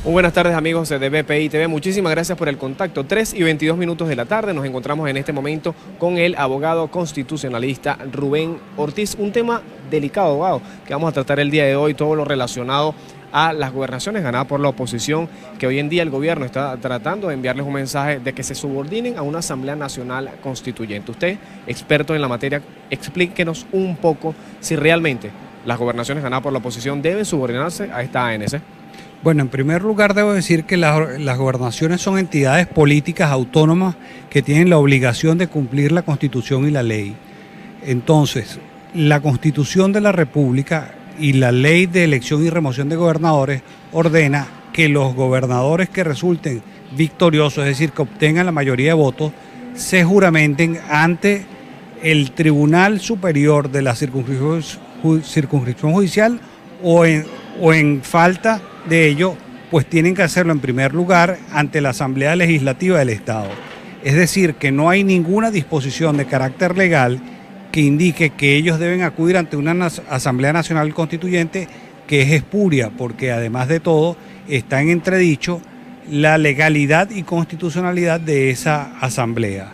Muy buenas tardes, amigos de BPI TV, muchísimas gracias por el contacto. 3:22 de la tarde, nos encontramos en este momento con el abogado constitucionalista Rubén Ortiz. Un tema delicado, abogado, que vamos a tratar el día de hoy, todo lo relacionado a las gobernaciones ganadas por la oposición, que hoy en día el gobierno está tratando de enviarles un mensaje de que se subordinen a una Asamblea Nacional Constituyente. Usted, experto en la materia, explíquenos un poco si realmente las gobernaciones ganadas por la oposición deben subordinarse a esta ANC. Bueno, en primer lugar debo decir que las gobernaciones son entidades políticas autónomas que tienen la obligación de cumplir la Constitución y la ley. Entonces, la Constitución de la República y la Ley de Elección y Remoción de Gobernadores ordena que los gobernadores que resulten victoriosos, es decir, que obtengan la mayoría de votos, se juramenten ante el Tribunal Superior de la circunscripción judicial o en falta de ello, pues tienen que hacerlo en primer lugar ante la Asamblea Legislativa del Estado. Es decir, que no hay ninguna disposición de carácter legal que indique que ellos deben acudir ante una Asamblea Nacional Constituyente que es espuria, porque además de todo está en entredicho la legalidad y constitucionalidad de esa asamblea.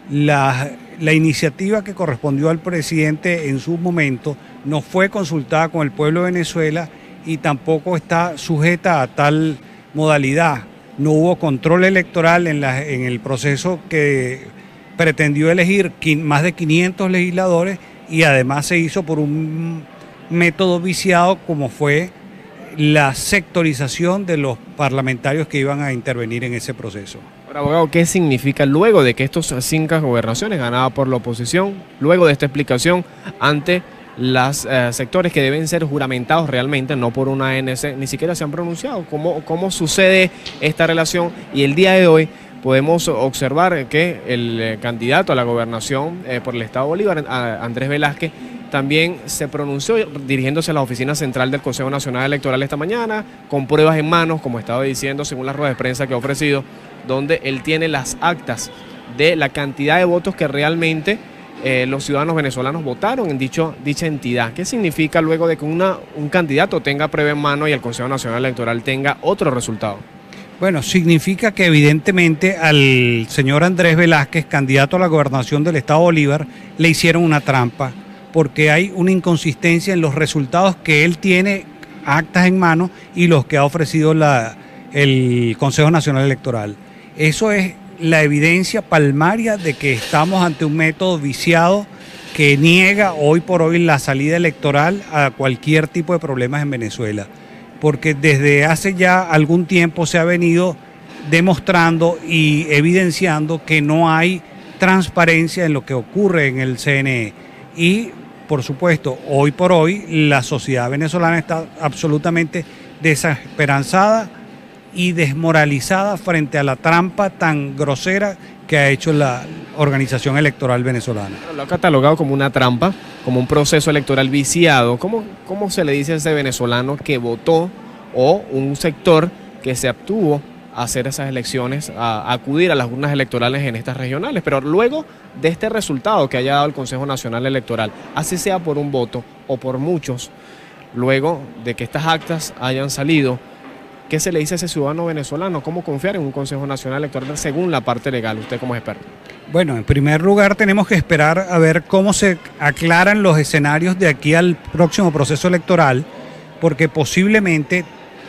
La iniciativa que correspondió al presidente en su momento no fue consultada con el pueblo de Venezuela y tampoco está sujeta a tal modalidad. No hubo control electoral en el proceso que pretendió elegir más de 500 legisladores y además se hizo por un método viciado como fue la sectorización de los parlamentarios que iban a intervenir en ese proceso. Ahora, abogado, ¿qué significa luego de que estos 5 gobernaciones ganadas por la oposición, luego de esta explicación ante los sectores que deben ser juramentados realmente, no por una ANC, ni siquiera se han pronunciado? ¿Cómo sucede esta relación? Y el día de hoy podemos observar que el candidato a la gobernación por el Estado Bolívar, Andrés Velázquez, también se pronunció dirigiéndose a la oficina central del Consejo Nacional Electoral esta mañana, con pruebas en manos, como estaba diciendo, según las ruedas de prensa que ha ofrecido, donde él tiene las actas de la cantidad de votos que realmente los ciudadanos venezolanos votaron en dicha entidad. ¿Qué significa luego de que un candidato tenga prueba en mano y el Consejo Nacional Electoral tenga otro resultado? Bueno, significa que evidentemente al señor Andrés Velázquez, candidato a la gobernación del Estado Bolívar, le hicieron una trampa, porque hay una inconsistencia en los resultados que él tiene actas en mano y los que ha ofrecido el Consejo Nacional Electoral. Eso es la evidencia palmaria de que estamos ante un método viciado que niega hoy por hoy la salida electoral a cualquier tipo de problemas en Venezuela, porque desde hace ya algún tiempo se ha venido demostrando y evidenciando que no hay transparencia en lo que ocurre en el CNE. Y, por supuesto, hoy por hoy la sociedad venezolana está absolutamente desesperanzada y desmoralizada frente a la trampa tan grosera que ha hecho la organización electoral venezolana. Lo ha catalogado como una trampa, como un proceso electoral viciado. ¿Cómo se le dice a ese venezolano que votó o un sector que se abstuvo a hacer esas elecciones, a acudir a las urnas electorales en estas regionales? Pero luego de este resultado que haya dado el Consejo Nacional Electoral, así sea por un voto o por muchos, luego de que estas actas hayan salido, ¿qué se le dice a ese ciudadano venezolano? ¿Cómo confiar en un Consejo Nacional Electoral según la parte legal, usted como experto? Bueno, en primer lugar tenemos que esperar a ver cómo se aclaran los escenarios de aquí al próximo proceso electoral, porque posiblemente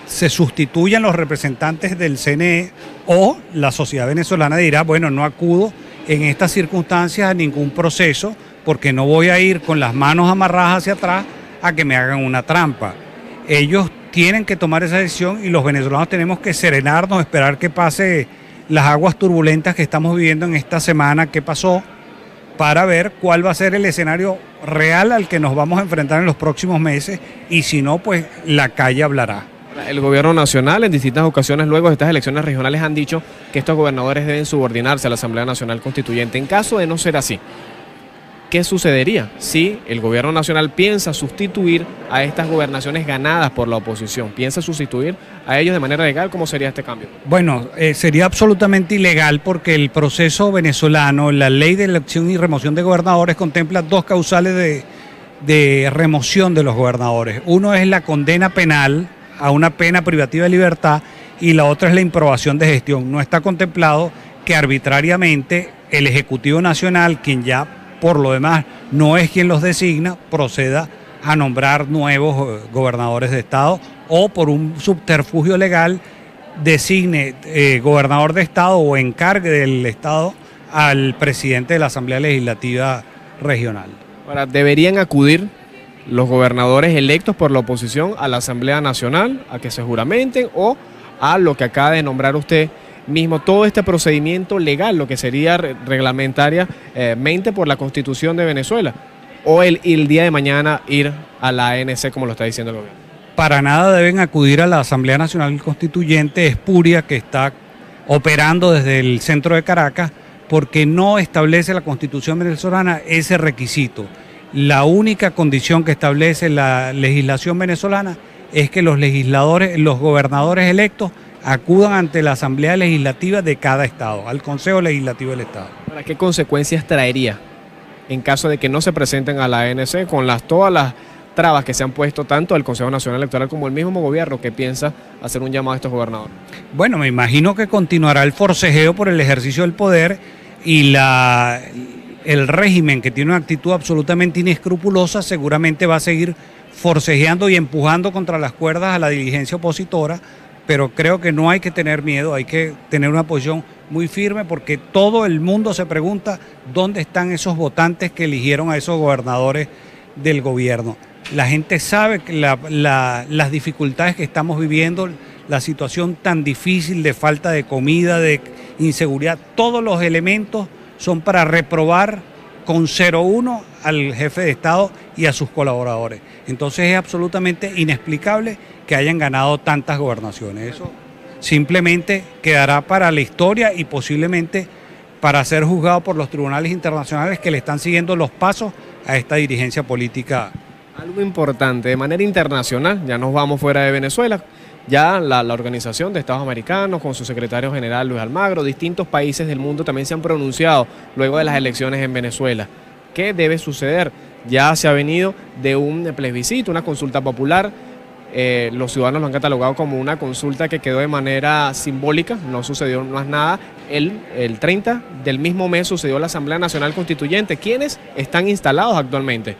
se sustituyan los representantes del CNE o la sociedad venezolana dirá, bueno, no acudo en estas circunstancias a ningún proceso porque no voy a ir con las manos amarradas hacia atrás a que me hagan una trampa. Ellos tienen que tomar esa decisión y los venezolanos tenemos que serenarnos, esperar que pase las aguas turbulentas que estamos viviendo en esta semana que pasó para ver cuál va a ser el escenario real al que nos vamos a enfrentar en los próximos meses y si no, pues la calle hablará. El gobierno nacional en distintas ocasiones luego de estas elecciones regionales han dicho que estos gobernadores deben subordinarse a la Asamblea Nacional Constituyente. En caso de no ser así, ¿qué sucedería si el gobierno nacional piensa sustituir a estas gobernaciones ganadas por la oposición? ¿Piensa sustituir a ellos de manera legal? ¿Cómo sería este cambio? Bueno, sería absolutamente ilegal porque el proceso venezolano, la Ley de Elección y Remoción de Gobernadores contempla 2 causales de remoción de los gobernadores. Uno es la condena penal a una pena privativa de libertad y la otra es la improbación de gestión. No está contemplado que arbitrariamente el Ejecutivo Nacional, quien ya por lo demás no es quien los designa, proceda a nombrar nuevos gobernadores de estado o por un subterfugio legal designe gobernador de estado o encargue del estado al presidente de la Asamblea Legislativa Regional. Ahora, ¿deberían acudir los gobernadores electos por la oposición a la Asamblea Nacional a que se juramenten o a lo que acaba de nombrar usted mismo, todo este procedimiento legal, lo que sería reglamentariamente por la Constitución de Venezuela, o el día de mañana ir a la ANC como lo está diciendo el gobierno? Para nada deben acudir a la Asamblea Nacional Constituyente espuria que está operando desde el centro de Caracas, porque no establece la Constitución venezolana ese requisito. La única condición que establece la legislación venezolana es que los legisladores, los gobernadores electos acudan ante la Asamblea Legislativa de cada estado, al Consejo Legislativo del Estado. ¿Para qué consecuencias traería en caso de que no se presenten a la ANC con todas las trabas que se han puesto tanto el Consejo Nacional Electoral como el mismo gobierno que piensa hacer un llamado a estos gobernadores? Bueno, me imagino que continuará el forcejeo por el ejercicio del poder y el régimen, que tiene una actitud absolutamente inescrupulosa, seguramente va a seguir forcejeando y empujando contra las cuerdas a la dirigencia opositora, pero creo que no hay que tener miedo, hay que tener una posición muy firme porque todo el mundo se pregunta dónde están esos votantes que eligieron a esos gobernadores del gobierno. La gente sabe que las dificultades que estamos viviendo, la situación tan difícil de falta de comida, de inseguridad, todos los elementos son para reprobar con 0-1 al jefe de Estado y a sus colaboradores. Entonces es absolutamente inexplicable que hayan ganado tantas gobernaciones. Eso simplemente quedará para la historia y posiblemente para ser juzgado por los tribunales internacionales que le están siguiendo los pasos a esta dirigencia política. Algo importante, de manera internacional, ya nos vamos fuera de Venezuela, ya la Organización de Estados Americanos con su secretario general Luis Almagro, distintos países del mundo también se han pronunciado luego de las elecciones en Venezuela. ¿Qué debe suceder? Ya se ha venido de un plebiscito, una consulta popular. Los ciudadanos lo han catalogado como una consulta que quedó de manera simbólica, no sucedió más nada. El 30 del mismo mes sucedió la Asamblea Nacional Constituyente, quienes están instalados actualmente.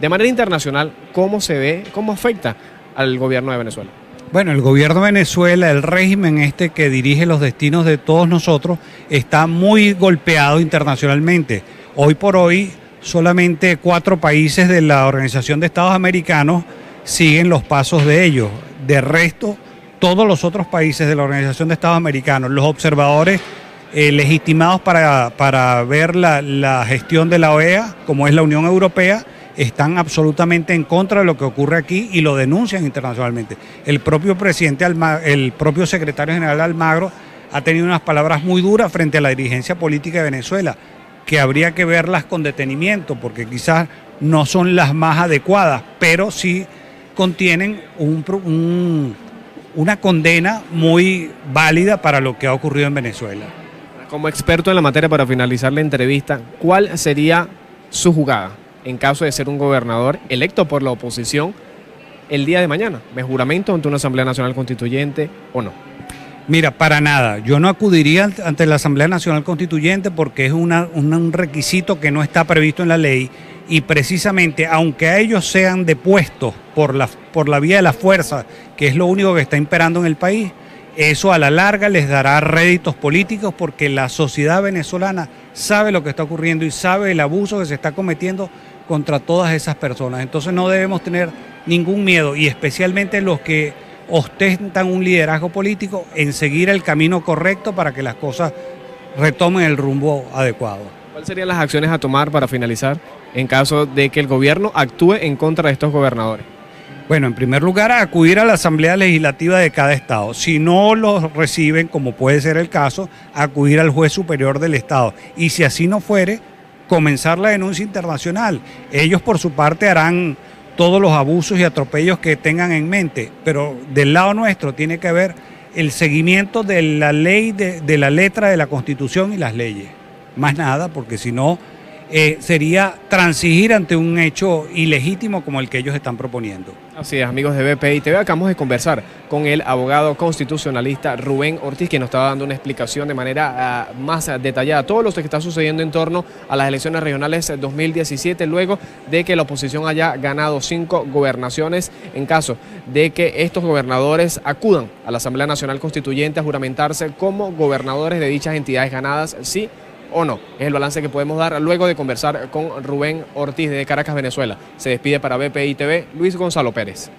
De manera internacional, ¿cómo se ve, cómo afecta al gobierno de Venezuela? Bueno, el gobierno de Venezuela, el régimen este que dirige los destinos de todos nosotros, está muy golpeado internacionalmente. Hoy por hoy, solamente 4 países de la Organización de Estados Americanos siguen los pasos de ellos. De resto, todos los otros países de la Organización de Estados Americanos, los observadores legitimados para ver la gestión de la OEA, como es la Unión Europea, están absolutamente en contra de lo que ocurre aquí y lo denuncian internacionalmente. El propio el propio secretario general Almagro ha tenido unas palabras muy duras frente a la dirigencia política de Venezuela, que habría que verlas con detenimiento, porque quizás no son las más adecuadas, pero sí contienen una condena muy válida para lo que ha ocurrido en Venezuela. Como experto en la materia, para finalizar la entrevista, ¿cuál sería su jugada en caso de ser un gobernador electo por la oposición el día de mañana? ¿Me juramento ante una Asamblea Nacional Constituyente o no? Mira, para nada. Yo no acudiría ante la Asamblea Nacional Constituyente porque es un requisito que no está previsto en la ley y precisamente, aunque a ellos sean depuestos por la vía de la fuerza, que es lo único que está imperando en el país, eso a la larga les dará réditos políticos porque la sociedad venezolana sabe lo que está ocurriendo y sabe el abuso que se está cometiendo contra todas esas personas. Entonces no debemos tener ningún miedo y especialmente los que ostentan un liderazgo político en seguir el camino correcto para que las cosas retomen el rumbo adecuado. ¿Cuáles serían las acciones a tomar para finalizar en caso de que el gobierno actúe en contra de estos gobernadores? Bueno, en primer lugar, acudir a la Asamblea Legislativa de cada estado. Si no los reciben, como puede ser el caso, acudir al juez superior del estado. Y si así no fuere, comenzar la denuncia internacional. Ellos por su parte harán todos los abusos y atropellos que tengan en mente, pero del lado nuestro tiene que haber el seguimiento de la ley, de la letra de la Constitución y las leyes. Más nada, porque si no, sería transigir ante un hecho ilegítimo como el que ellos están proponiendo. Así es, amigos de BPI TV, acabamos de conversar con el abogado constitucionalista Rubén Ortiz, que nos estaba dando una explicación de manera más detallada todo lo que está sucediendo en torno a las elecciones regionales 2017, luego de que la oposición haya ganado 5 gobernaciones, en caso de que estos gobernadores acudan a la Asamblea Nacional Constituyente a juramentarse como gobernadores de dichas entidades ganadas, sí o no. Es el balance que podemos dar luego de conversar con Rubén Ortiz de Caracas, Venezuela. Se despide para BPI TV Luis Gonzalo Pérez.